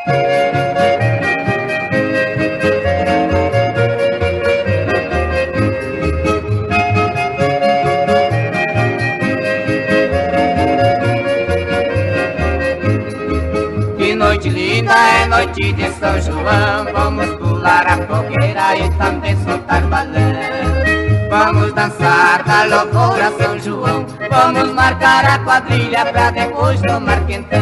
Que noite linda é noite de São João, vamos pular a fogueira e também soltar balão. Vamos dançar da loucura São João, vamos marcar a quadrilha pra depois tomar quentão.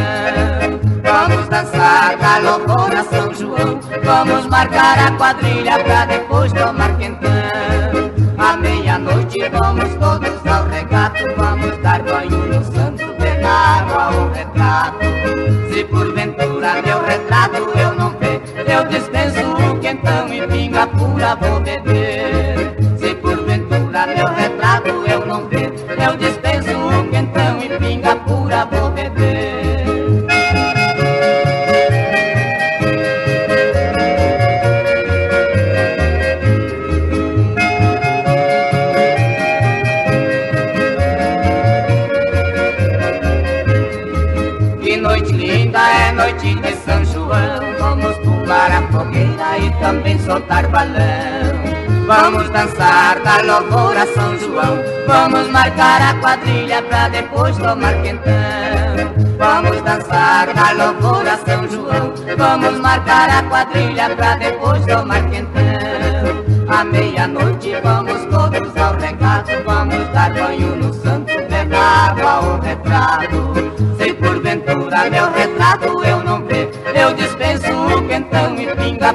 Vamos dançar da loucura São João, vamos marcar a quadrilha pra depois tomar quentão. À meia-noite vamos todos ao regato, vamos dar banho no santo, pegar ao retrato. Se porventura meu retrato eu não ver, eu dispenso o quentão e pinga pura vou beber. Se porventura meu retrato eu não ver, eu dispenso o quentão e pinga pura vou beber. Que noite linda é noite de São João, vamos pular a fogueira e também soltar balão. Vamos dançar da loucura São João, vamos marcar a quadrilha pra depois tomar quentão. Vamos dançar da loucura São João, vamos marcar a quadrilha pra depois tomar quentão. À meia-noite vamos todos ao regato, vamos dar banho no santo, pegar ao retrato. Se porventura meu retrato eu não ver, eu dispenso o quentão e pinga